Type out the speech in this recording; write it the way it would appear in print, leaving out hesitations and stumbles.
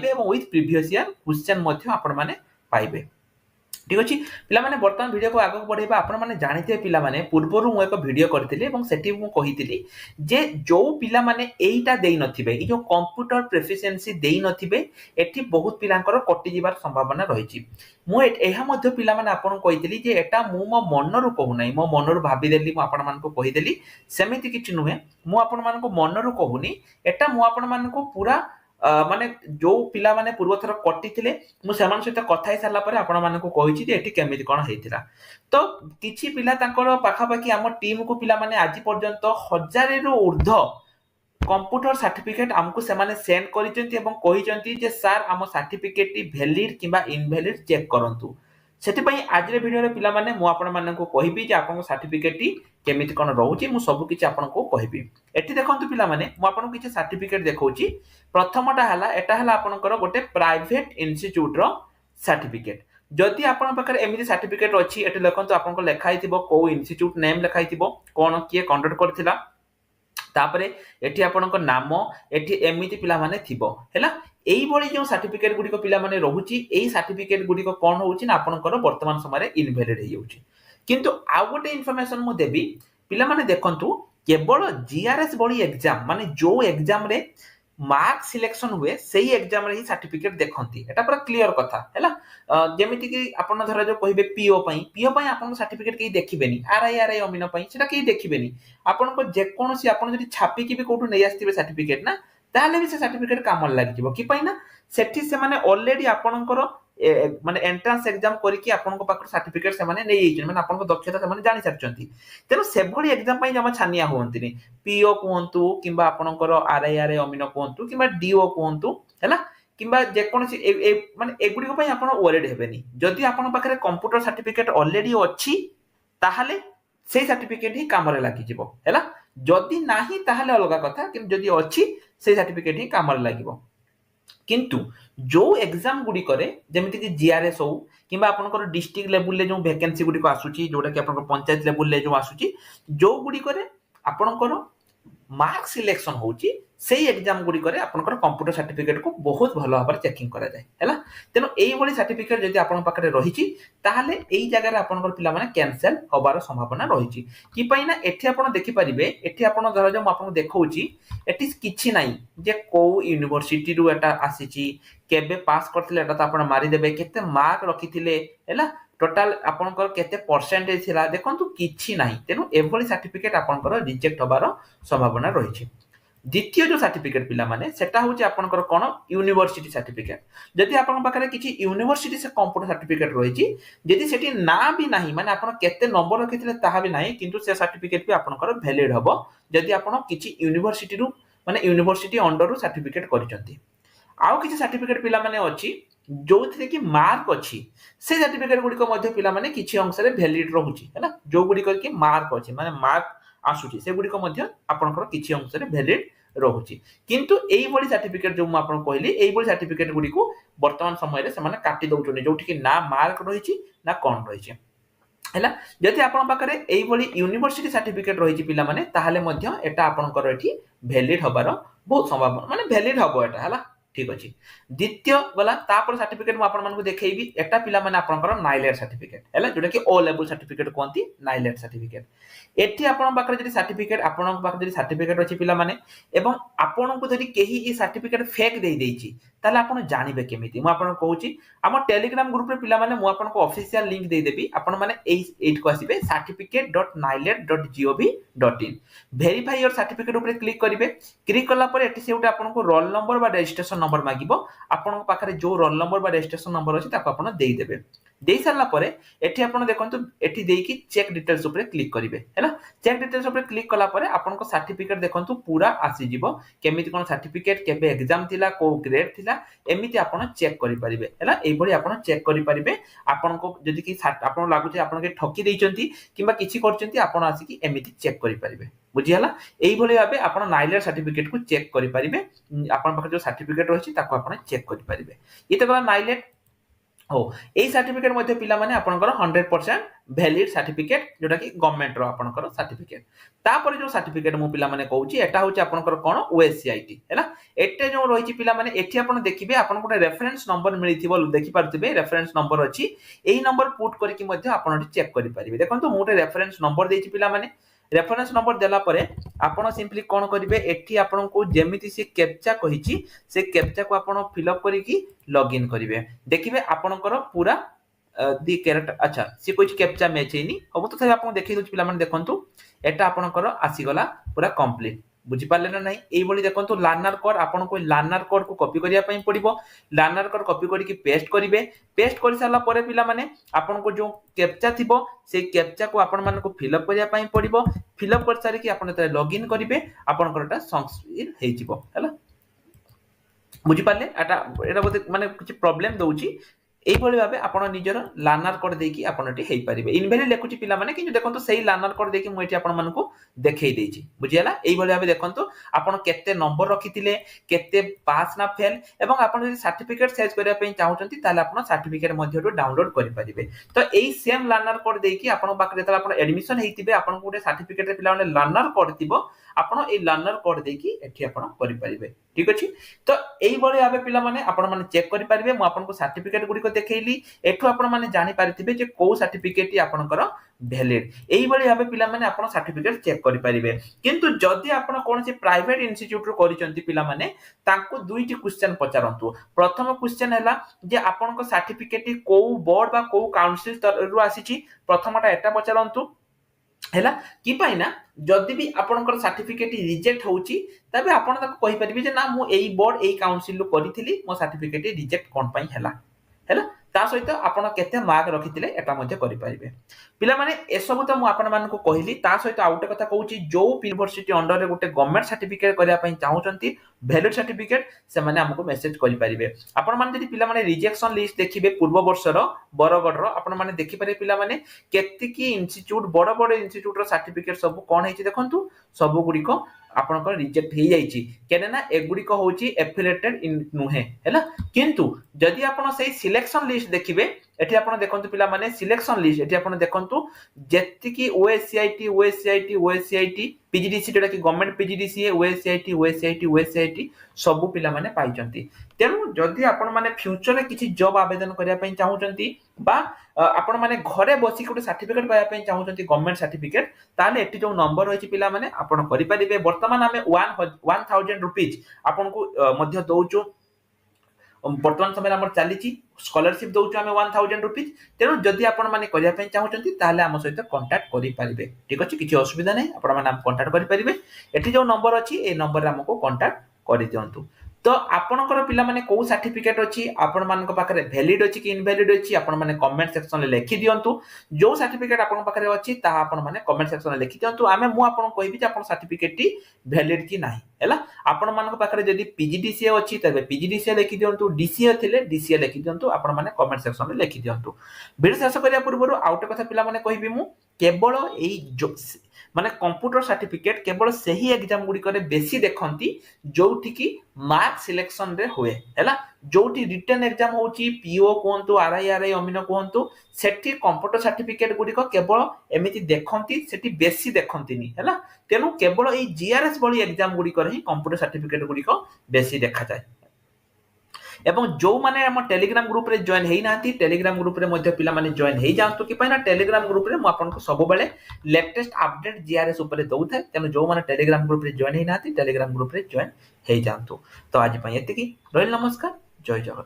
এবং with প্রিভিयस year question मध्य आपण माने पाइबे। ठीक अच्छे पिला माने वर्तमान वीडियो को आगे बढ़ेबा आपण माने जानिथे पिला माने पूर्वरु मु एक वीडियो करथिली एवं सेठी मु कहिथिली जे जो पिला माने एईटा देई नथिबे ई जो कंप्यूटर प्रोफिशिएंसी देई नथिबे एठी बहुत पिलांकर कटि जिबार संभावना रहिछि। मु एहा मध्य पिला माने आपण कहिथिली जे एटा मु मो मनरु कहू नै मो मनरु भाबी देली मु आपण मानको कहि देली सेमिति किछि नुहे मु आपण मानको मनरु कहूनी एटा मु आपण मानको पूरा माने जो पिला माने पूर्व थर कटि थिले मु समान सहित कथा हे सारला परे आपण मानको कहिछि जे एठी केमिति कोन हेतिला। तो किछि पिला तांकर पाखा पाखी हम टीम को पिला माने आज पर्यंत 1000 रु ऊर्ध्व कंप्यूटर सर्टिफिकेट हमको सेमाने सेंड करिसेंती एवं कहिसेंती जे सर हम सर्टिफिकेट टी वैलिड किबा इनवैलिड चेक करंतु। सेति पई आज रे वीडियो रे पिला माने मु आपण मानको कहिबी जे आपन सर्टिफिकेट टी केमिति कोन रहउची मु सब किछि आपन को कहिबी। एठी देखंतु पिला माने मु आपन किछि सर्टिफिकेट देखौची। प्रथमटा हला एटा हला आपनकर गोटे प्राइवेट इंस्टीट्यूट रो सर्टिफिकेट। जदि आपन पाखरे एमिति सर्टिफिकेट अछि एठी देखंतु आपन को लेखाई थिबो को इंस्टीट्यूट नेम लेखाई थिबो कोन किए कंडक्ट करथिला तापरे एठी आपनकर नाम एठी एमिति पिला माने थिबो हैला। एई बळी जो सर्टिफिकेट गुडी को पिला माने रहउची एई सर्टिफिकेट गुडी को कोन होउची ना आपनकर वर्तमान समय रे इनवैलिड हे जाउची। किंतु आ गोटे इन्फॉर्मेशन मु देबी पिला माने देखंतु केवल जीआरएस बळी एग्जाम माने जो एग्जाम रे मार्क सिलेक्शन हुए सही एग्जाम रे ही सर्टिफिकेट देखंती एटा पूरा क्लियर कथा हैला। जेमिति कि आपण धरा जो कहिबे पीओ पई आपण सर्टिफिकेट के देखिबेनी आरआई अमीन पई सेटा के देखिबेनी आपण को जे कोनोसी आपण जदि छापी कि भी कोठु नै आस्थिबे सर्टिफिकेट ना ताले भी से सर्टिफिकेट काम लागि जिवो कि पई ना सेठी से माने ऑलरेडी आपणकर माने एंट्रेंस एग्जाम करिकि आपनको पाकर सर्टिफिकेट से माने नै आइछन माने आपनको दक्षता से माने जानि सारचंती। तेनो सेभली एग्जाम पई जमा छानिया होंतिनी पीओ कोहंतु किबा आपणकर आरआई अमीन कोहंतु किबा डीओ कोहंतु हैला किबा जे कोनसी माने एगुडी को पई आपण वरीड हेबेनी। जदि आपण पाखरे कंप्यूटर सर्टिफिकेट ऑलरेडी अछि ताहाले सेही सर्टिफिकेट ही काम रे लागि जिवो हैला। जदि नाही ताहाले अलगा कथा कि जदि अछि सेही सर्टिफिकेट ही काम रे लागिवो। किंतु जो एग्जाम गुडी करे जेमिति कि जीआरएस हो किबा आपनकर डिस्ट्रिक्ट लेवल ले जो वैकेंसी गुडी को आसुची जोटा कि आपनकर पंचायत लेवल ले जो आसुची जो गुडी करे आपनकर मार्क सिलेक्शन होची सेही एग्जाम गुडी करे आपनकर कंप्यूटर सर्टिफिकेट को बहुत भलो भाबरे चेकिंग करा जाय हैला। तेनो एई बडी सर्टिफिकेट जदि आपन पाखरे रहिची ताहाले एई जगह रे आपनकर पिला माने कैंसिल होबार संभावना रहिची कि पई ना एठी आपन देखि परिबे एठी आपन धरा जो म आपन देखौची एठी किछि नाही जे को यूनिवर्सिटी रु एटा आसीची केबे पास करथिले एटा त आपन मारि देबे केते मार्क रखिथिले हैला टोटल आपनकर केते परसेंटेज थिला देखंतु किछि नाही। तेनु एभली सर्टिफिकेट आपनकर रिजेक्ट होबार संभावना रहिची। द्वितीय जो सर्टिफिकेट पिला माने सेटा होची आपनकर कोन यूनिवर्सिटी सर्टिफिकेट। जदि आपन पाखरे किछि यूनिवर्सिटी से कंप्यूटर सर्टिफिकेट रहिची जदि सेठी ना भी नाही माने आपन केते नंबर रखिथिले ताहा भी नाही किंतु से सर्टिफिकेट भी आपनकर वैलिड हबो जदि आपन किछि यूनिवर्सिटी रु माने यूनिवर्सिटी अंडर रु सर्टिफिकेट करिसंती। आउ किछि सर्टिफिकेट पिला माने अछि जोथिरे कि मार्क अछि से सर्टिफिकेट गुडी को मध्ये पिला माने किछि अंश रे वैलिड रहउची हैला। जो गुडी कर कि मार्क अछि माने मार्क आसुची से गुडी को मध्ये आपनकर किछि अंश रे वैलिड रहउची। किंतु एई बडी सर्टिफिकेट जो म आपन कहली एई बडी सर्टिफिकेट गुडी को वर्तमान समय रे से माने काटी दउचोनी जोठी कि ना मार्क रहिची ना कोन रहिची हैला। जदि आपन पाखरे एई बडी यूनिवर्सिटी सर्टिफिकेट रहिची पिला माने ताहाले मध्ये एटा आपनकर एठी वैलिड होबार बहुत संभावना माने वैलिड हबो एटा हैला। ठीक अछि। द्वितीय वाला तापर सर्टिफिकेट म आपन मानको देखैबी एटा पिला माने आपनकर नाइलेट सर्टिफिकेट हैला जोटा कि ओ लेवल सर्टिफिकेट कोंती नाइलेट सर्टिफिकेट। एठी आपन पाखरे जदि सर्टिफिकेट आपन पाखरे जदि सर्टिफिकेट अछि पिला माने एवं आपन को जदि केही ई सर्टिफिकेट फेक देई देइची ताले आपन जानिबे केमिति म आपन कहूची हम टेलीग्राम ग्रुप रे पिला माने म आपन को ऑफिशियल लिंक देई देबी आपन माने एट को आसीबे certificate.nilet.gov.in वेरीफाई योर सर्टिफिकेट ऊपर क्लिक करिवे। क्लिक कला पर एठी सेउटा आपन को रोल नंबर बा रजिस्ट्रेशन नंबर मागिबो आपन पाखरे जो रोल नंबर बा रजिस्ट्रेशन नंबर अछि ताको आपन देई देबे। देई सारला परे एठी आपन देखंतु एठी देई कि चेक डिटेल्स ऊपर क्लिक करिवे हैला। चेक डिटेल्स ऊपर क्लिक कला परे आपन को सर्टिफिकेट देखंतु पूरा आसी जिवो केमिति कोन सर्टिफिकेट केबे एग्जाम थिला को ग्रेड थिला एमिति आपन चेक करि परिबे हैला। एई बडी आपन चेक करि परिबे आपन को जदि कि आपन लागु छै आपन के ठकी देइचंती किबा किछि करचंती आपन आसी कि एमिति चेक करि परिबे बुझी हला। एई भली भाबे आपन नाइलेट सर्टिफिकेट को चेक करि परिबे आपन पाखे जो सर्टिफिकेट रहिछि ताको आपन चेक करि परिबे। इते गला नाइलेट हो एई सर्टिफिकेट मध्ये पिला माने आपनकर 100% वैलिड सर्टिफिकेट जोटा कि गवर्नमेंट रो आपनकर सर्टिफिकेट तापर जो सर्टिफिकेट मु पिला माने कहूची एटा होची आपनकर कोन ओएससीआईटी हैला एटे जो रहिची पिला माने एठी आपन देखिबे आपन कोटे रेफरेंस नंबर मिलिथिबो देखि पारथिबे रेफरेंस नंबर अछि एई नंबर पुट करके मध्ये आपन चेक करि परिबे देखंतु मुटे रेफरेंस नंबर देछि पिला माने रेफरेंस नंबर देला परे आपण सिंपली कोन करिवे एठी आपण को जेमिति से कैप्चा कहिची से कैप्चा को आपण फिल अप करिकी लॉगिन करिवे देखिबे आपणकर पूरा दी कैरेक्टर अच्छा से कोइ कैप्चा मैच हेनी हम तो आपन देखि दोछ पिला माने देखंतु एटा आपणकर आसी गला पूरा कंप्लीट बुझी पाले ना नहीं एई बोली देखंतु लर्नर कोड आपन को लर्नर कोड को कॉपी करिया पई पड़िबो लर्नर कोड कॉपी करिके पेस्ट करिवे पेस्ट करि साला परे पिला माने आपन को जो कैप्चा थिबो से कैप्चा को आपन मान को फिल अप करिया पई पड़िबो फिल अप कर सारी कि आपन तरे लॉगिन करिवे आपन कोटा सक्सेसफुल हेइ जिवो हैला बुझी पाले एटा बोते माने कुछ प्रॉब्लम दउची एई भली भाबे आपण निजर लर्नर कोड देकी आपण एटी हेइ परिबे इनवैलिड लेखुची पिला माने कि देखंतु सेही लर्नर कोड देकी मु एटी आपण मान को देखै देछि बुझियाला एई भली भाबे देखंतु आपण केते नंबर रखितिले केते पास ना फेल एवं आपण जदि सर्टिफिकेट साइज करिया पई चाहउचंती ताले आपण सर्टिफिकेट मध्ये डाउनलोड करि परिबे तो एई सेम लर्नर कोड देकी आपण बाकरे तला आपण एडमिशन हेइतिबे आपण को सर्टिफिकेट रे पिला माने लर्नर कोड थिबो आपण एई लर्नर कोड देकी एठी आपण करि परिबे ठीक अछि तो एई भली भाबे पिला माने आपण माने चेक करि परिबे मु आपण को सर्टिफिकेट गुडी को देखैली एठु आपण माने जानि पारिथिबे जे को सर्टिफिकेट टी आपणकर वैलिड एई भली भाबे पिला माने आपण सर्टिफिकेट चेक करि परिबे किंतु जदि आपण कोनसी प्राइवेट इंस्टीट्यूट रो करिसंती पिला माने तांको दुईटी क्वेश्चन पचारंतु प्रथम क्वेश्चन हैला जे आपणको सर्टिफिकेट टी को बोर्ड बा को काउंसिल रो आसीची प्रथमटा एटा पचारंतु हैला कि पाइना जदि भी आपनकर सर्टिफिकेट रिजेक्ट होउची तबे आपण ताको कहि परिबे जे ना मु एई बोर्ड एई काउंसिल लो करिथिली मो सर्टिफिकेट रिजेक्ट कोन पई हैला हैला ता सहित आपण केते मार्क रखिथिले एटा मध्ये करि परिबे पिला माने एसबु त मु आपण मान को कहिली ता सहित आउटे कथा कहूची जो यूनिवर्सिटी अंडर रे गुटे गवर्नमेंट सर्टिफिकेट करिया पई चाहउचंती वैलिड सर्टिफिकेट से माने हमको मेसेज करि परिबे आपण मान जदि पिला माने रिजेक्शन लिस्ट देखिबे पूर्व वर्ष रो बरगड रो आपण माने देखि पारे पिला माने केते की इंस्टीट्यूट बड़ बड़ इंस्टीट्यूट रो सर्टिफिकेट सब कोन हेची देखंतु सब गुडी को आपनकर रिजेक्ट हे जाईची केने ना एगुडी को होची एफिलिएटेड इन नुहे हैला किंतु जदि आपण सेही सिलेक्शन लिस्ट देखिबे एठी आपण देखंतु पिला माने सिलेक्शन लिस्ट एठी आपण देखंतु जेति की ओएससीआईटी पीजीडीसी जेटा की गवर्नमेंट पीजीडीसी ओएससीआईटी सब पिला माने पाइचंती तेनु जदि आपण माने फ्यूचर रे किछि जॉब आवेदन करिया पई चाहउचंती बा आपण माने घरे बसी कोटे सर्टिफिकेट पाया पई चाहउचंती गवर्नमेंट सर्टिफिकेट ताले एठी जो नंबर होइछि पिला माने आपण करि परिबे वर्तमान हमें 1000 रुपीस आपण को मध्य दउचो वर्तमान समय हमर चलीची स्कॉलरशिप दउचो हमें 1000 रुपीस तेनु जदि आपण माने करिया पई चाहउचंती ताले हम सहित कांटेक्ट करि परिबे ठीक अछि किछि असुविधा नै आपण माने हम कांटेक्ट करि परिबे एठी जो नंबर अछि ए नंबर रे हमको कांटेक्ट करि दियंतु तो आपनकर पिला माने को सर्टिफिकेट अछि आपण मानक पाखरे वैलिड अछि कि इनवैलिड अछि आपण माने कमेंट सेक्शन रे लिखि दियंतु जो सर्टिफिकेट आपण पाखरे अछि ता आपण माने कमेंट सेक्शन रे लिखि दियंतु आमे मु आपण कहबी जे आपण सर्टिफिकेट टी वैलिड कि नाही हैला आपण मानक पाखरे जदी पीजीडीसीए अछि तबे पीजीडीसीए लिखि दियंतु डीसीए थिले डीसीए लिखि दियंतु आपण माने कमेंट सेक्शन रे लिखि दियंतु वीडियो शेष करिया पूर्व आउट कथा पिला माने कहबी मु केवल एई माने कंप्यूटर सर्टिफिकेट केवल सही एग्जाम गुडी करे बेसी देखंती जोठी की मार्क सिलेक्शन रे होए हैला जोठी रिटन एग्जाम होची पीओ कोहंतु आरआई अमीनो कोहंतु सेठी कंप्यूटर सर्टिफिकेट गुडी को केवल एमिति देखंती सेठी बेसी देखंतीनी हैला तेनु केवल ए जीआरएस बली एग्जाम गुडी करे ही कंप्यूटर सर्टिफिकेट गुडी को बेसी देखा जाय एवं जो माने हम टेलीग्राम ग्रुप रे जॉइन हेई नांती टेलीग्राम ग्रुप रे मध्ये पिला माने जॉइन हेई जांतु कि पाइना टेलीग्राम ग्रुप रे म आपन को सब बेले लेटेस्ट अपडेट जीआरएस ऊपर दउथे तेनु जो माने टेलीग्राम ग्रुप रे जॉइन हेई नांती टेलीग्राम ग्रुप रे जॉइन हेई जांतु तो आज पय एतिकी रोहिल नमस्कार जय जगन्नाथ।